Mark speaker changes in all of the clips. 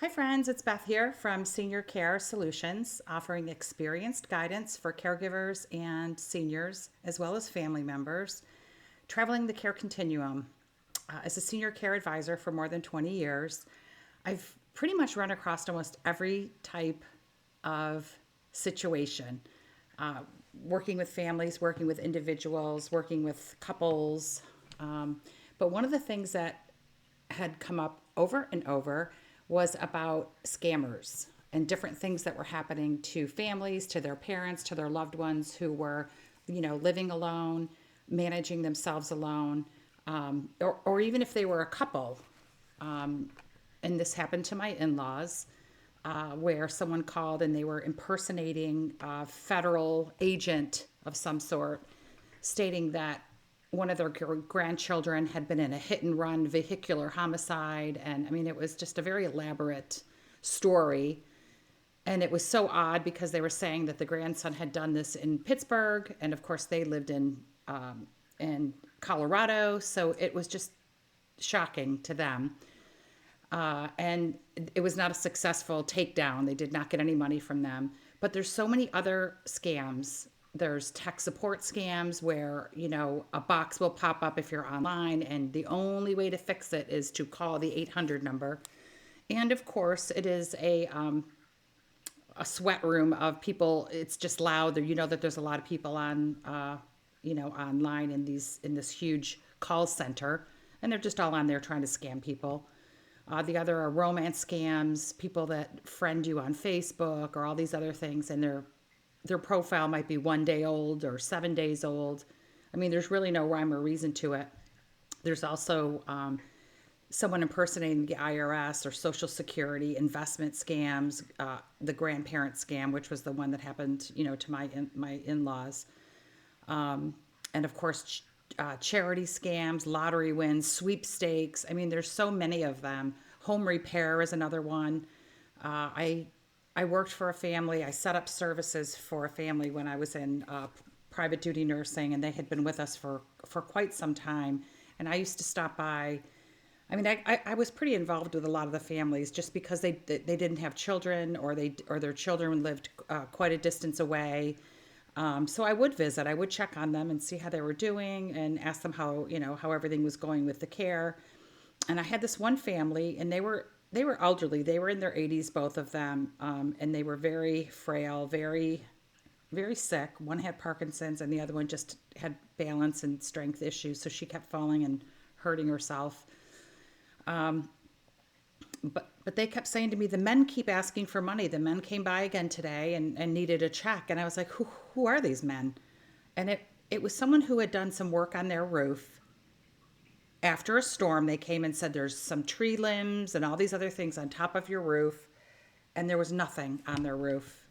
Speaker 1: Hi, friends. It's Beth here from Senior Care Solutions, offering experienced guidance for caregivers and seniors, as well as family members, traveling the care continuum. As a senior care advisor for more than 20 years, I've pretty much run across almost every type of situation, uh, working with families, working with individuals, working with couples. But one of the things that had come up over and over was about scammers and different things that were happening to families, to their parents, to their loved ones who were, living alone, managing themselves alone, or even if they were a couple. And this happened to my in laws, where someone called and they were impersonating a federal agent of some sort, stating that one of their grandchildren had been in a hit and run vehicular homicide. And I mean, it was just a very elaborate story. And it was so odd because they were saying that the grandson had done this in Pittsburgh. And of course, they lived in Colorado. So it was just shocking to them. And it was not a successful takedown. They did not get any money from them. But there's so many other scams. There's tech support scams where, a box will pop up if you're online, and the only way to fix it is to call the 800 number. And of course, it is a sweat room of people. It's just loud. You know that there's a lot of people on, online in this huge call center, and they're just all on there trying to scam people. The other are romance scams, people that friend you on Facebook or all these other things, and their profile might be 1 day old or 7 days old. I mean, there's really no rhyme or reason to it. There's also someone impersonating the IRS or Social Security, investment scams, the grandparent scam, which was the one that happened, to my in-laws, and of course, charity scams, lottery wins, sweepstakes. I mean, there's so many of them. Home repair is another one. Uh, I I worked for a family. I set up services for a family when I was in private duty nursing, and they had been with us for quite some time. And I used to stop by. I mean, I was pretty involved with a lot of the families just because they didn't have children, or their children lived quite a distance away. So I would visit. I would check on them and see how they were doing, and ask them how everything was going with the care. And I had this one family, and they were elderly. They were in their 80s, both of them, and they were very frail, very very sick. One had Parkinson's, and the other one just had balance and strength issues. So she kept falling and hurting herself. But they kept saying to me, the men keep asking for money. The men came by again today and needed a check. And I was like, who are these men? And it was someone who had done some work on their roof. After a storm, they came and said there's some tree limbs and all these other things on top of your roof. And there was nothing on their roof.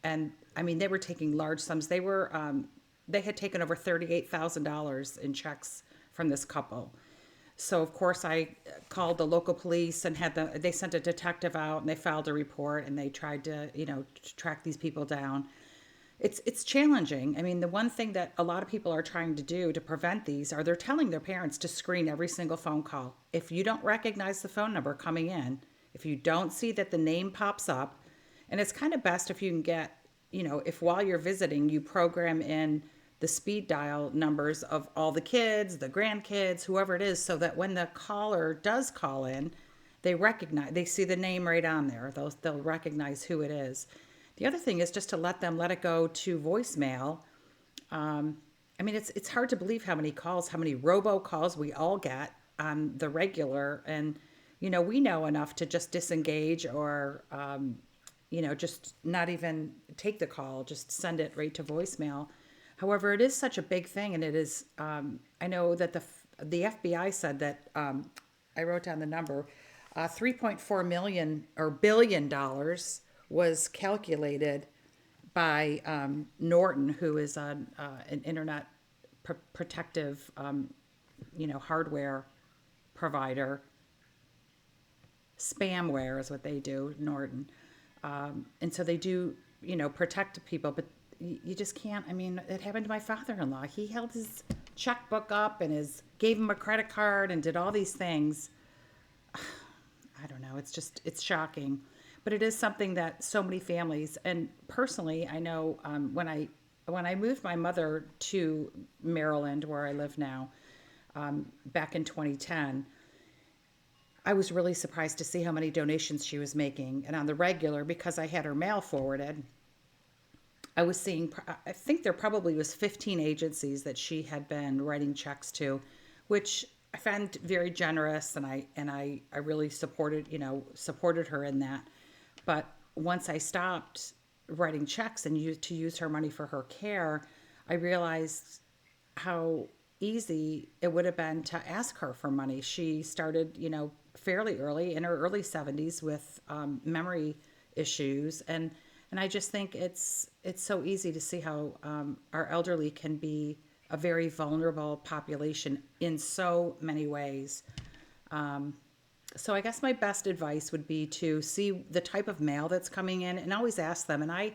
Speaker 1: And I mean, they were taking large sums. They had taken over $38,000 in checks from this couple. So of course I called the local police and they sent a detective out, and they filed a report, and they tried to, track these people down. It's challenging. I mean, the one thing that a lot of people are trying to do to prevent these are they're telling their parents to screen every single phone call. If you don't recognize the phone number coming in, if you don't see that the name pops up, and it's kind of best if you can get, if while you're visiting, you program in the speed dial numbers of all the kids, the grandkids, whoever it is, so that when the caller does call in, they see the name right on there. They'll recognize who it is. The other thing is just to let it go to voicemail. I mean, it's hard to believe how many robo-calls we all get on the regular, and we know enough to just disengage, or just not even take the call, just send it right to voicemail. However, it is such a big thing, and it is. I know that the FBI said that, I wrote down the number, 3.4 million or $1 billion was calculated by Norton, who is an internet protective, hardware provider. Spamware is what they do, Norton. And so they do, protect people, but you just can't. I mean, it happened to my father-in-law. He held his checkbook up and gave him a credit card and did all these things. I don't know. know, it's shocking. But it is something that so many families, and personally, I know when I moved my mother to Maryland, where I live now, back in 2010, I was really surprised to see how many donations she was making. And on the regular, because I had her mail forwarded, I was seeing, I think there probably was 15 agencies that she had been writing checks to, which I found very generous, and I really supported her in that. But once I stopped writing checks and used to use her money for her care, I realized how easy it would have been to ask her for money. She started, fairly early in her early 70s with memory issues, and I just think it's so easy to see how our elderly can be a very vulnerable population in so many ways. So I guess my best advice would be to see the type of mail that's coming in and always ask them. And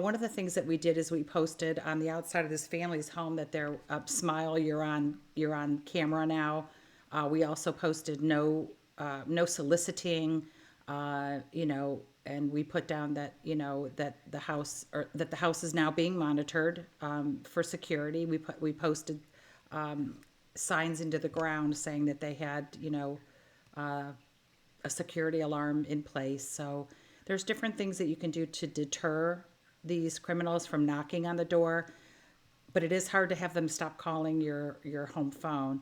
Speaker 1: one of the things that we did is we posted on the outside of this family's home that they're smile, you're on camera now. We also posted no soliciting, and we put down that that the house is now being monitored for security. We posted signs into the ground saying that they had a security alarm in place. So there's different things that you can do to deter these criminals from knocking on the door, but it is hard to have them stop calling your home phone.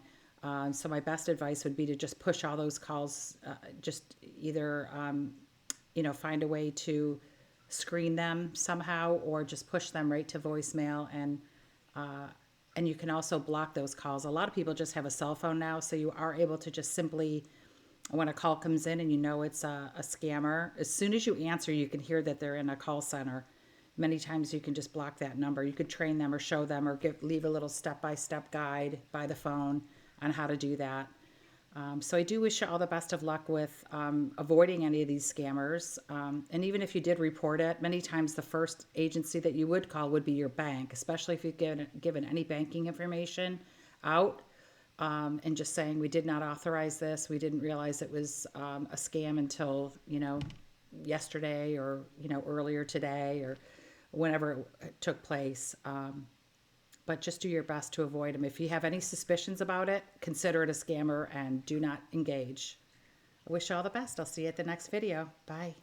Speaker 1: So my best advice would be to just push all those calls, just either find a way to screen them somehow, or just push them right to voicemail. And you can also block those calls. A lot of people just have a cell phone now, so you are able to just simply, when a call comes in and it's a scammer, as soon as you answer, you can hear that they're in a call center. Many times you can just block that number. You could train them or show them or leave a little step-by-step guide by the phone on how to do that. So I do wish you all the best of luck with avoiding any of these scammers. And even if you did report it, many times the first agency that you would call would be your bank, especially if you've given any banking information out, and just saying, we did not authorize this. We didn't realize it was a scam until, yesterday, or, earlier today, or whenever it took place. But just do your best to avoid them. If you have any suspicions about it, consider it a scammer and do not engage. I wish you all the best. I'll see you at the next video. Bye.